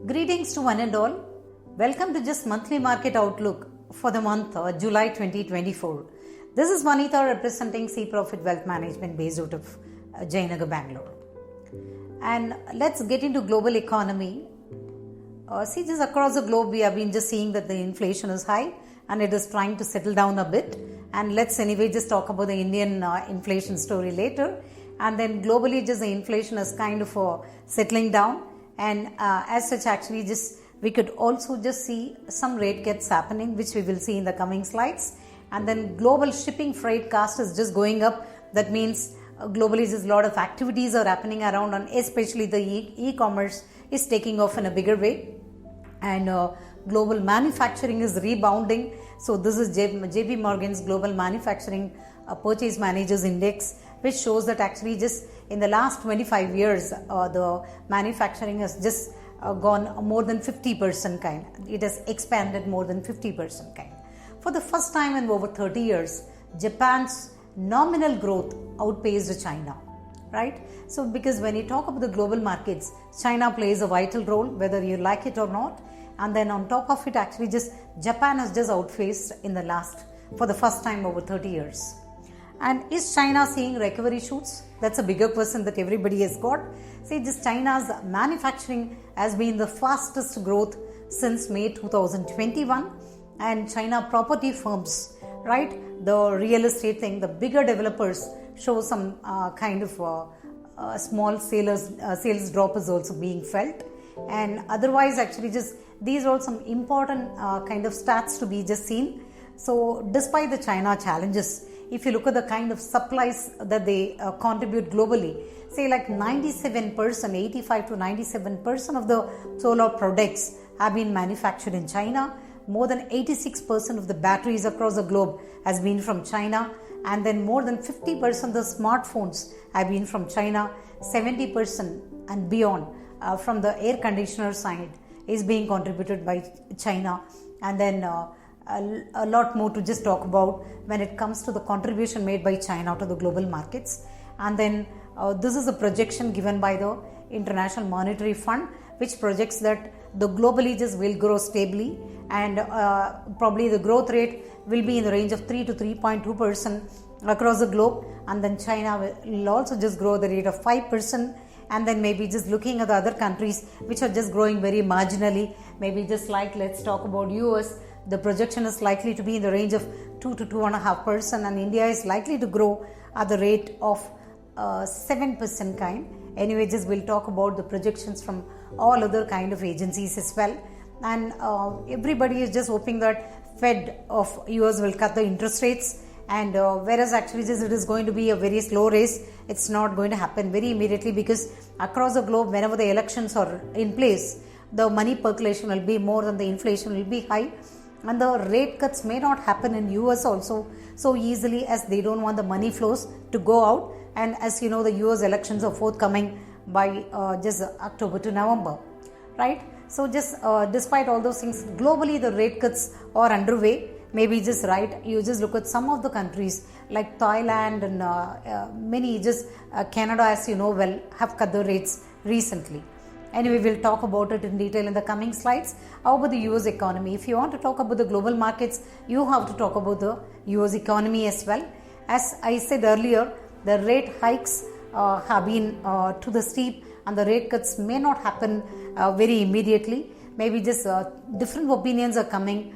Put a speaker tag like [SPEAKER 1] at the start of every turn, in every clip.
[SPEAKER 1] Greetings to one and all. Welcome to just monthly market outlook for the month July 2024. This is Vanita representing cPROFIT Wealth Management based out of Jayanagar, Bangalore. And let's get into global economy. See, just across the globe, we have been just seeing that the inflation is high and it is trying to settle down a bit. And let's anyway just talk about the Indian inflation story later. And then globally, just the inflation is kind of settling down. And as such, actually, just we could also just see some rate cuts happening, which we will see in the coming slides. And then global shipping freight cost is just going up. That means globally, just a lot of activities are happening around, and especially the e-commerce is taking off in a bigger way. And global manufacturing is rebounding. So this is JP Morgan's Global Manufacturing Purchase Managers Index, which shows that actually just in the last 25 years, the manufacturing has just gone more than 50% kind. It has expanded more than 50% kind. For the first time in over 30 years, Japan's nominal growth outpaced China, right? So because when you talk about the global markets, China plays a vital role, whether you like it or not. And then on top of it, actually just Japan has just outpaced for the first time over 30 years. And is China seeing recovery shoots? That's a bigger question that everybody has got. See, just China's manufacturing has been the fastest growth since May 2021. And China property firms, right? The real estate thing, the bigger developers show some kind of small sales drop is also being felt. And otherwise, actually, just these are all some important kind of stats to be just seen. So, despite the China challenges, if you look at the kind of supplies that they contribute globally, say like 97%, 85 to 97% of the solar products have been manufactured in China. More than 86% of the batteries across the globe has been from China. And then more than 50% of the smartphones have been from China. 70% and beyond from the air conditioner side is being contributed by China. And then a lot more to just talk about when it comes to the contribution made by China to the global markets. And then this is a projection given by the International Monetary Fund, which projects that the globally just will grow stably, and probably the growth rate will be in the range of 3 to 3.2% across the globe. And then China will also just grow the rate of 5%. And then maybe just looking at the other countries which are just growing very marginally, maybe just like let's talk about US. The projection is likely to be in the range of 2 to 2.5%, and India is likely to grow at the rate of 7% kind. Anyway, just we'll talk about the projections from all other kind of agencies as well. And everybody is just hoping that Fed of US will cut the interest rates. And whereas actually just it is going to be a very slow race, it's not going to happen very immediately, because across the globe, whenever the elections are in place, the money percolation will be more than the inflation will be high. And the rate cuts may not happen in US also so easily, as they don't want the money flows to go out. And as you know, the US elections are forthcoming by just October to November, right? So just despite all those things, globally the rate cuts are underway. Maybe just right, you just look at some of the countries like Thailand and many, just Canada, as you know well, have cut the rates recently. Anyway, we'll talk about it in detail in the coming slides. How about the US economy? If you want to talk about the global markets, you have to talk about the US economy as well. As I said earlier, the rate hikes have been to the steep, and the rate cuts may not happen very immediately. Maybe just different opinions are coming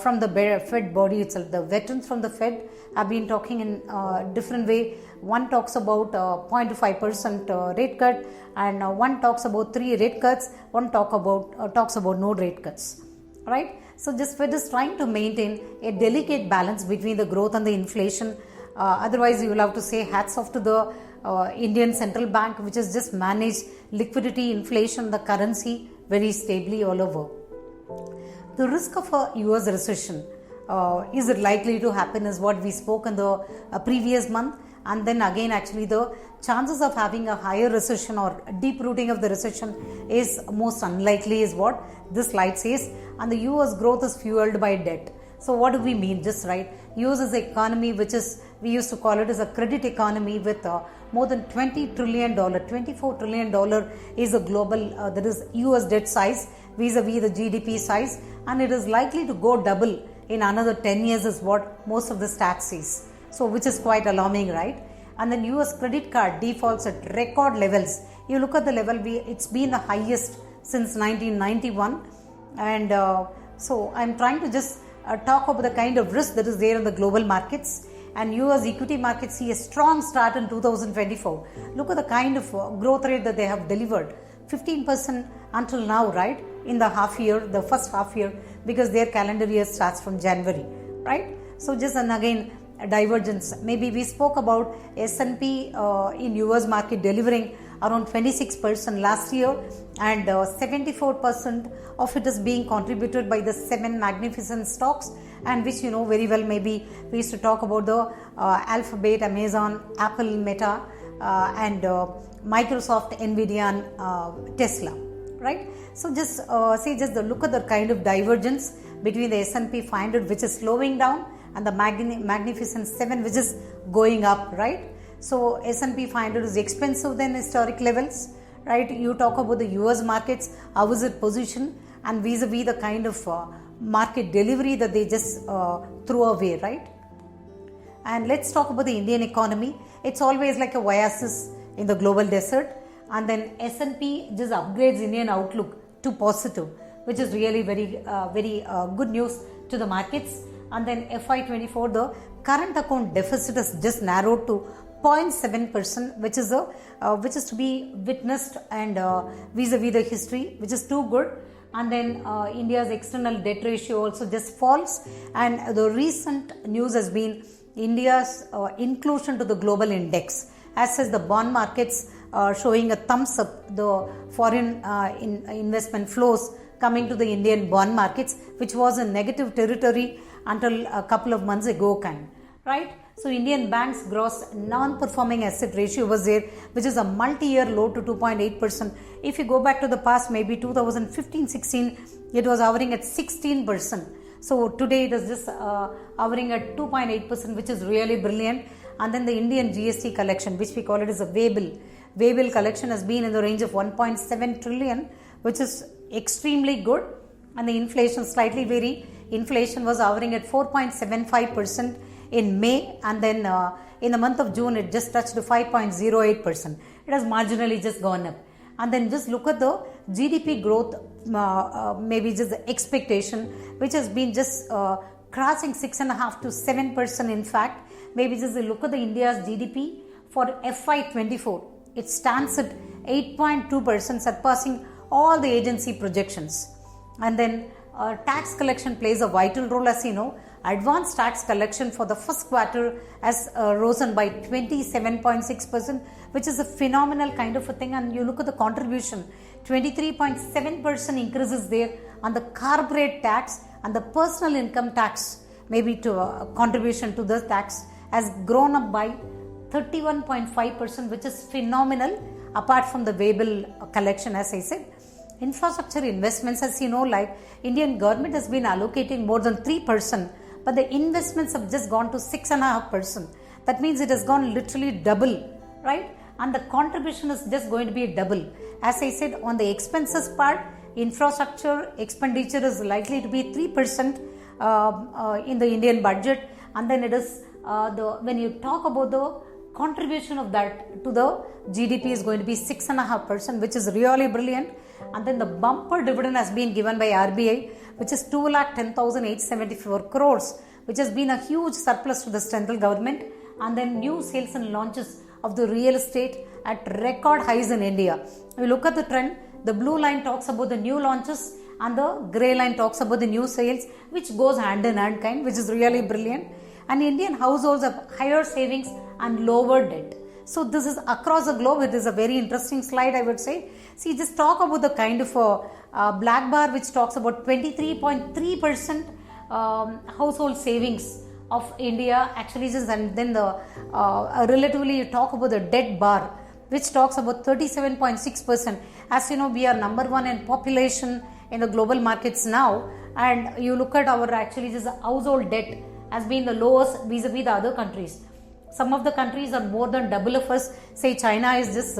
[SPEAKER 1] from the Fed body itself. The veterans from the Fed have been talking in different way. One talks about 0.5% rate cut, and one talks about 3 rate cuts. One talks about no rate cuts, right? So just Fed is trying to maintain a delicate balance between the growth and the inflation. Otherwise, you will have to say hats off to the Indian Central Bank, which has just managed liquidity, inflation, the currency very stably all over. The risk of a US recession, is it likely to happen, is what we spoke in the previous month. And then again, actually the chances of having a higher recession or deep rooting of the recession is most unlikely, is what this slide says. And the US growth is fueled by debt. So what do we mean? Just right, US is an economy which is we used to call it as a credit economy with more than $20 trillion, $24 trillion is a global, that is US debt size vis-a-vis the GDP size, and it is likely to go double in another 10 years is what most of the stats says. So which is quite alarming, right? And then US credit card defaults at record levels. You look at the level, it's been the highest since 1991, and so I'm trying to just talk about the kind of risk that is there in the global markets. And US equity markets see a strong start in 2024. Look at the kind of growth rate that they have delivered, 15% until now, right? In the half year, the first half year, because their calendar year starts from January, right? So just and again, a divergence. Maybe we spoke about S&P in US market delivering around 26% last year, and 74% of it is being contributed by the 7 magnificent stocks, and which you know very well. Maybe we used to talk about the Alphabet, Amazon, Apple, Meta, and Microsoft, Nvidia, and Tesla, right? So just look at the kind of divergence between the S&P 500, which is slowing down, and the magnificent 7, which is going up, right? So S&P 500 is expensive than historic levels, right? You talk about the US markets, how is it positioned, and vis-a-vis the kind of market delivery that they just threw away, right? And let's talk about the Indian economy. It's always like a oasis in the global desert, and then S&P just upgrades Indian outlook to positive, which is really very good news to the markets. And then FY24, the current account deficit has just narrowed to 0.7%, which is to be witnessed, and vis-a-vis the history, which is too good. And then India's external debt ratio also just falls, and the recent news has been India's inclusion to the global index, as says the bond markets showing a thumbs up, the foreign investment flows coming to the Indian bond markets, which was in negative territory until a couple of months ago, right? So Indian banks gross non-performing asset ratio was there, which is a multi-year low to 2.8%. If you go back to the past, maybe 2015-16, it was hovering at 16%. So today it is just hovering at 2.8%, which is really brilliant. And then the Indian GST collection, which we call it as a Way-bill collection, has been in the range of 1.7 trillion, which is extremely good. And the inflation slightly vary. Inflation was hovering at 4.75% in May, and then in the month of June it just touched to 5.08%. It has marginally just gone up. And then just look at the GDP growth, maybe just the expectation, which has been just crossing 6.5 to 7%. In fact, maybe just look at the India's GDP for FY24. It stands at 8.2%, surpassing all the agency projections. And then tax collection plays a vital role, as you know. Advanced tax collection for the first quarter has risen by 27.6%, which is a phenomenal kind of a thing. And you look at the contribution, 23.7% increases there on the corporate tax, and the personal income tax, maybe to contribution to the tax, has grown up by 31.5%, which is phenomenal, apart from the Way-bill collection, as I said. Infrastructure investments, as you know, like Indian government has been allocating more than 3%, but the investments have just gone to 6.5%. That means it has gone literally double, right? And the contribution is just going to be double. As I said, on the expenses part, infrastructure expenditure is likely to be 3% in the Indian budget, and then it is when you talk about the contribution of that to the GDP is going to be 6.5%, which is really brilliant. And then the bumper dividend has been given by RBI, which is 2,10,874 crores, which has been a huge surplus to the central government. And then new sales and launches of the real estate at record highs in India. If you look at the trend, the blue line talks about the new launches and the grey line talks about the new sales, which goes hand in hand, which is really brilliant. And Indian households have higher savings and lower debt. So this is across the globe. It is a very interesting slide, I would say. See, just talk about the kind of black bar, which talks about 23.3% household savings of India, actually, and then the relatively you talk about the debt bar, which talks about 37.6%. As you know, we are number one in population in the global markets now, and you look at our actually just household debt has been the lowest vis-a-vis the other countries. Some of the countries are more than double of us. Say China is just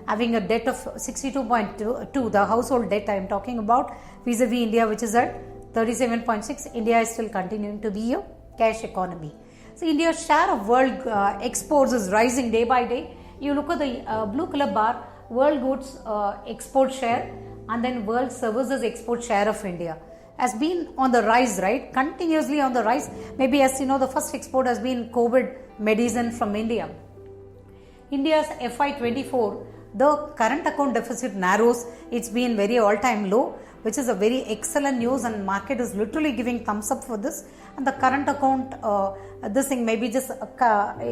[SPEAKER 1] having a debt of 62.2, the household debt I am talking about, vis-a-vis India, which is at 37.6. India is still continuing to be a cash economy. So India's share of world exports is rising day by day. You look at the blue color bar, world goods export share, and then world services export share of India has been on the rise, right? Continuously on the rise. Maybe as you know, the first export has been COVID medicine from India. India's FY24, the current account deficit narrows. It's been very all-time low, which is a very excellent news, and market is literally giving thumbs up for this. And the current account, this thing maybe just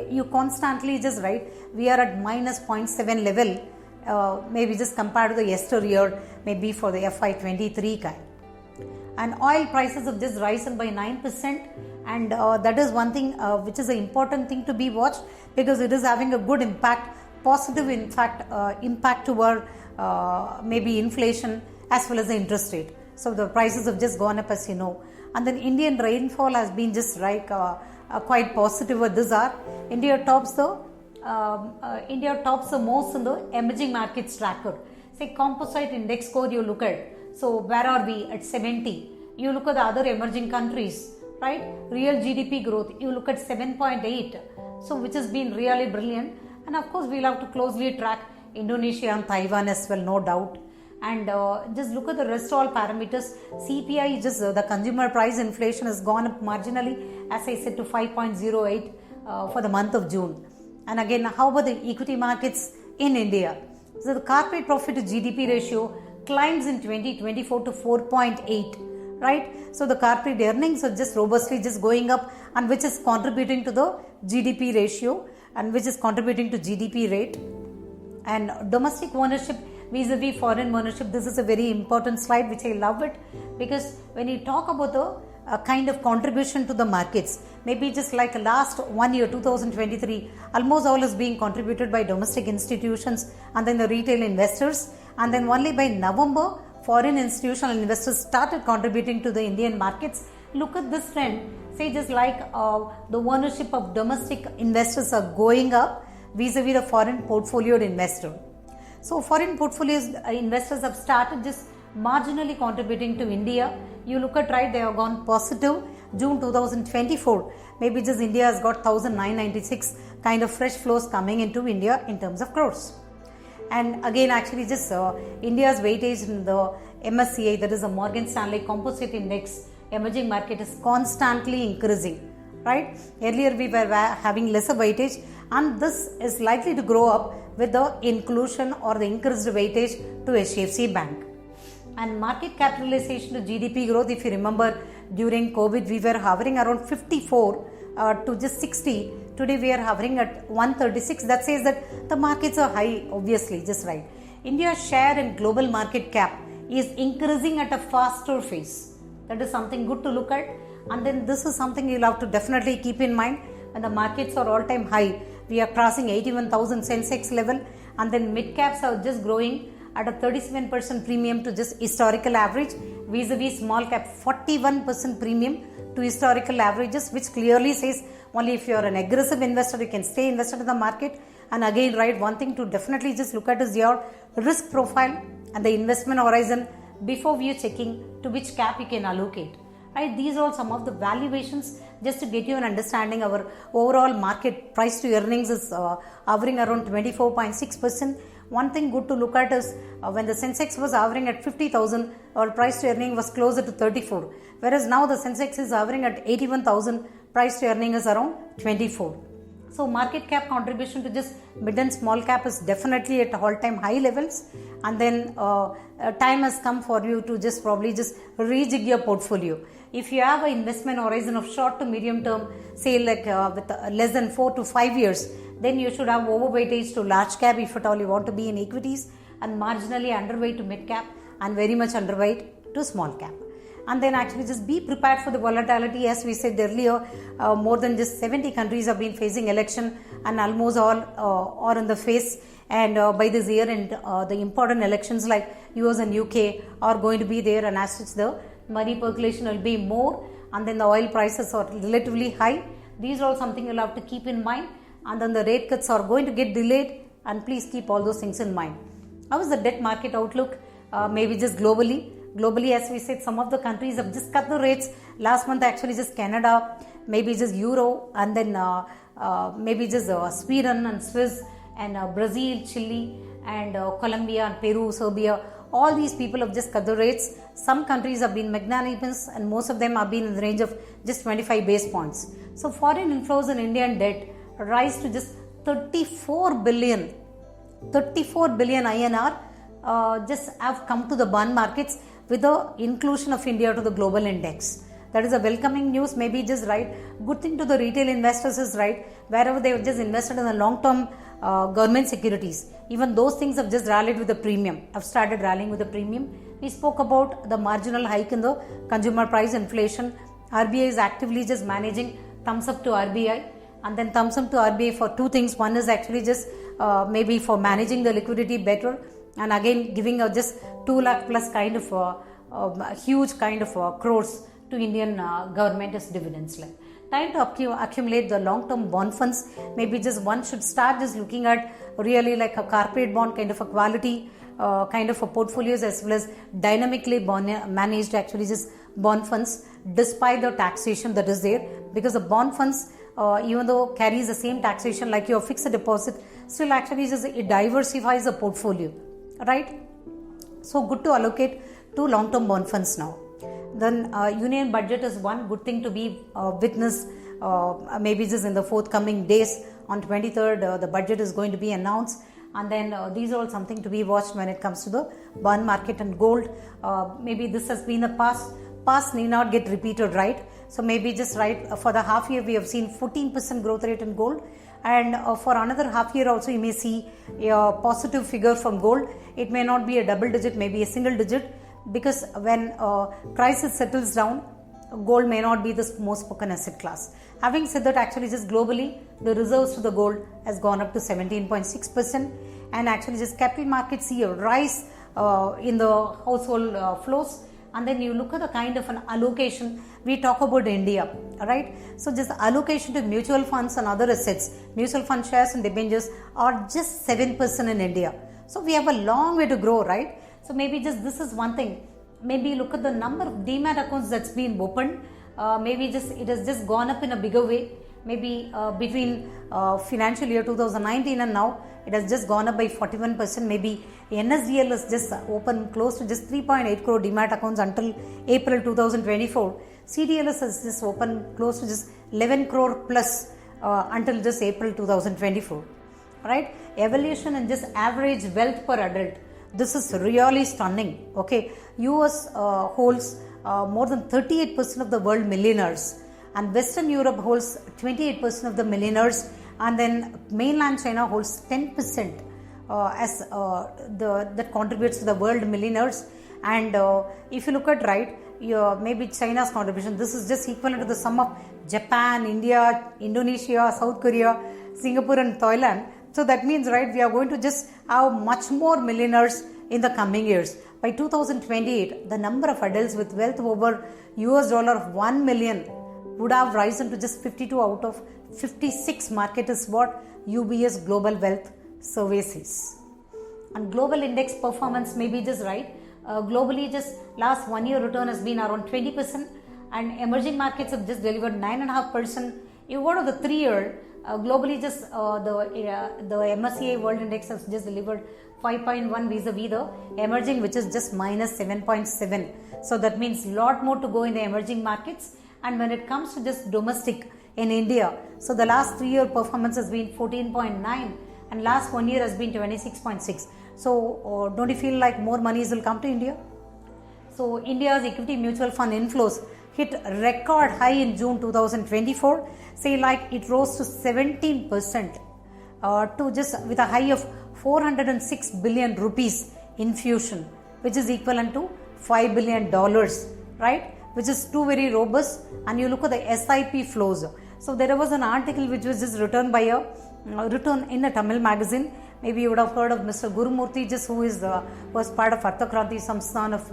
[SPEAKER 1] you constantly just write, we are at minus 0.7 level, maybe just compared to the yesteryear, maybe for the FY23 kind. And oil prices have just risen by 9%, and that is one thing which is an important thing to be watched, because it is having a good impact, positive impact toward maybe inflation as well as the interest rate. So the prices have just gone up, as you know. And then Indian rainfall has been just like quite positive with this hour. India tops the most in the emerging markets tracker. Say composite index score you look at. So where are we at 70? You look at the other emerging countries, right? Real GDP growth, you look at 7.8. So which has been really brilliant. And of course we'll have to closely track Indonesia and Taiwan as well, no doubt. And just look at the rest all parameters. CPI, just the consumer price inflation has gone up marginally, as I said, to 5.08 for the month of June. And again, how about the equity markets in India? So the corporate profit to GDP ratio climbs in 2024 to 4.8, right? So the corporate earnings are just robustly just going up, and which is contributing to the GDP ratio, and which is contributing to GDP rate. And domestic ownership vis-a-vis foreign ownership, this is a very important slide which I love it, because when you talk about the kind of contribution to the markets, maybe just like last 1 year 2023, almost all is being contributed by domestic institutions and then the retail investors, and then only by November foreign institutional investors started contributing to the Indian markets. Look at this trend. Say just like the ownership of domestic investors are going up vis-a-vis the foreign portfolioed investor. So foreign portfolios investors have started just marginally contributing to India. You look at, right, they have gone positive. June 2024, maybe just India has got 1,996 kind of fresh flows coming into India in terms of crores. And again, actually just India's weightage in the MSCI, that is a Morgan Stanley Composite Index emerging market, is constantly increasing, right? Earlier we were having lesser weightage, and this is likely to grow up with the inclusion or the increased weightage to HDFC Bank. And market capitalization to GDP growth, if you remember, during COVID we were hovering around 54 to just 60. Today we are hovering at 136. That says that the markets are high, obviously, just right. India's share in global market cap is increasing at a faster pace. That is something good to look at. And then this is something you'll have to definitely keep in mind. When the markets are all-time high, we are crossing 81,000 Sensex level, and then mid caps are just growing at a 37% premium to just historical average, vis-a-vis small cap 41% premium to historical averages, which clearly says only if you are an aggressive investor you can stay invested in the market. And again, right, one thing to definitely just look at is your risk profile and the investment horizon before you checking to which cap you can allocate. Right, these are some of the valuations just to get you an understanding. Our overall market price to earnings is hovering around 24.6%. One thing good to look at is when the Sensex was hovering at 50,000, our price to earning was closer to 34, whereas now the Sensex is hovering at 81,000, price to earning is around 24. So market cap contribution to just mid and small cap is definitely at all-time high levels, and then time has come for you to just probably just rejig your portfolio. If you have an investment horizon of short to medium term, say like with less than 4 to 5 years, then you should have overweightage to large cap if at all you want to be in equities, and marginally underweight to mid cap and very much underweight to small cap. And then actually just be prepared for the volatility. As we said earlier, more than just 70 countries have been facing election, and almost all are in the face. And by this year end, the important elections like US and UK are going to be there, and as such the money percolation will be more, and then the oil prices are relatively high. These are all something you'll have to keep in mind. and then the rate cuts are going to get delayed, and please keep all those things in mind. How is the debt market outlook? Maybe just globally. Globally, as we said, some of the countries have just cut the rates. Last month, actually, just Canada, maybe just Euro, and then maybe just Sweden and Swiss, and Brazil, Chile, and Colombia, and Peru, Serbia. All these people have just cut the rates. Some countries have been magnanimous, and most of them have been in the range of just 25 base points. So, foreign inflows in Indian debt rise to just 34 billion INR just have come to the bond markets with the inclusion of India to the global index. That is a welcoming news, maybe just right. Good thing to the retail investors is right, wherever they have just invested in the long-term government securities. Even those things have just rallied with the premium, have started rallying with the premium. We spoke about the marginal hike in the consumer price inflation. RBI is actively just managing, thumbs up to RBI, and then thumbs up to RBI for two things. One is actually just maybe for managing the liquidity better, and again giving just 2 lakh plus kind of huge kind of crores to Indian government as dividends. Like time to accumulate the long-term bond funds. Maybe just one should start just looking at really like a corporate bond kind of a quality kind of a portfolios, as well as dynamically managed actually just bond funds, despite the taxation that is there, because the bond funds even though carries the same taxation like your fixed deposit, still actually just it diversifies the portfolio, right? So good to allocate to long-term bond funds now. Then union budget is one good thing to be witnessed. Maybe just in the forthcoming days. On 23rd, the budget is going to be announced, and then these are all something to be watched when it comes to the bond market and gold. Maybe this has been the past need not get repeated, right? So maybe just right for the half year we have seen 14% growth rate in gold, and for another half year also you may see a positive figure from gold. It may not be a double digit, maybe a single digit, because when crisis settles down, gold may not be the most spoken asset class. Having said that, actually just globally the reserves to the gold has gone up to 17.6%, and actually just capital markets see a rise in the household flows. And then you look at the kind of an allocation, we talk about India, right? So just allocation to mutual funds and other assets, mutual fund shares and debentures are just 7% in India. So we have a long way to grow, right? So maybe just this is one thing. Maybe look at the number of demat accounts that's been opened. Maybe just it has just gone up in a bigger way. Maybe between financial year 2019 and now, it has just gone up by 41%. Maybe NSDL has just opened close to just 3.8 crore demat accounts until April 2024. CDLS has just opened close to just 11 crore plus until just April 2024. Right? Evolution and just average wealth per adult. This is really stunning. Okay, US holds more than 38% of the world millionaires, and Western Europe holds 28% of the millionaires, and then mainland China holds 10% as that contributes to the world millionaires. And if you look at right, maybe China's contribution, this is just equivalent to the sum of Japan, India, Indonesia, South Korea, Singapore and Thailand. So that means, right, we are going to just have much more millionaires in the coming years. By 2028, the number of adults with wealth over $1 million would have risen to just 52 out of 56 market is what UBS Global Wealth Survey says. And global index performance may be just right. Globally, just last 1 year return has been around 20%, and emerging markets have just delivered 9.5%. You go to the 3 year, globally just the MSCI World Index has just delivered 5.1 vis-a-vis the emerging, which is just minus 7.7. So that means lot more to go in the emerging markets. And when it comes to just domestic in India, so the last 3 year performance has been 14.9 and last 1 year has been 26.6. So don't you feel like more monies will come to India? So India's equity mutual fund inflows hit record high in June 2024. Say like it rose to 17% to just with a high of 406 billion rupees infusion, which is equivalent to $5 billion, right? Which is too very robust. And you look at the SIP flows. So there was an article which was just written by written in a Tamil magazine. Maybe you would have heard of Mr. Gurumurthy, just who is was part of Arthakranti Samsthan of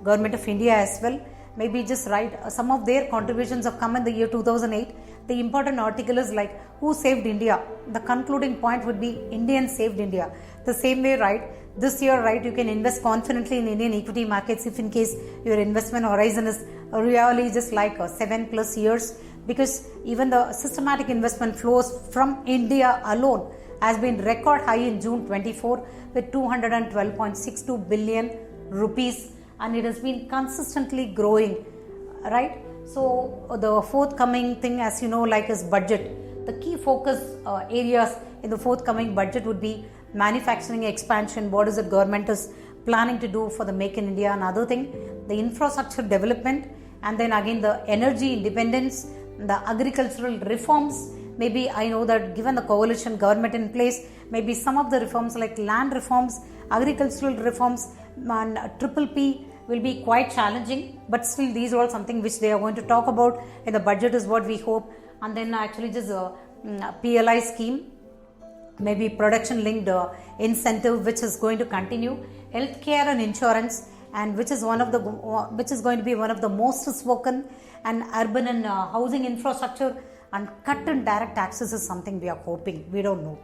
[SPEAKER 1] Government of India as well. maybe just write some of their contributions have come in the year 2008. The important article is like, who saved India? The concluding point would be Indians saved India. The same way, right, this year, right, you can invest confidently in Indian equity markets if in case your investment horizon is really just like 7+ years, because even the systematic investment flows from India alone has been record high in June 24 with 212.62 billion rupees, and it has been consistently growing, right? So the forthcoming thing, as you know, like is budget. The key focus areas in the forthcoming budget would be manufacturing expansion, what is the government is planning to do for the Make in India, another thing, the infrastructure development, and then again the energy independence, the agricultural reforms. Maybe I know that given the coalition government in place, maybe some of the reforms like land reforms, agricultural reforms, and P will be quite challenging, but still these are all something which they are going to talk about in the budget is what we hope. And then actually just PLI scheme, maybe production linked incentive which is going to continue, healthcare and insurance, and which is going to be one of the most spoken, and urban and housing infrastructure, and cut in direct taxes is something we are hoping. We don't know.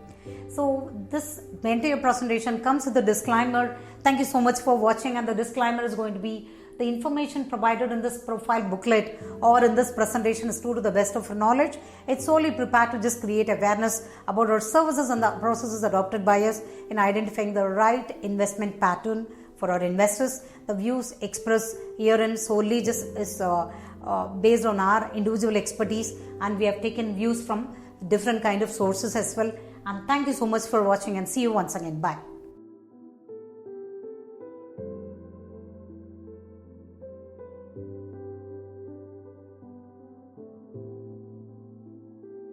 [SPEAKER 1] So this entire presentation comes with a disclaimer. Thank you so much for watching, and the disclaimer is going to be the information provided in this profile booklet or in this presentation is true to the best of our knowledge. It's solely prepared to just create awareness about our services and the processes adopted by us in identifying the right investment pattern for our investors. The views expressed herein solely just is based on our individual expertise, and we have taken views from different kind of sources as well. And thank you so much for watching, and see you once again. Bye.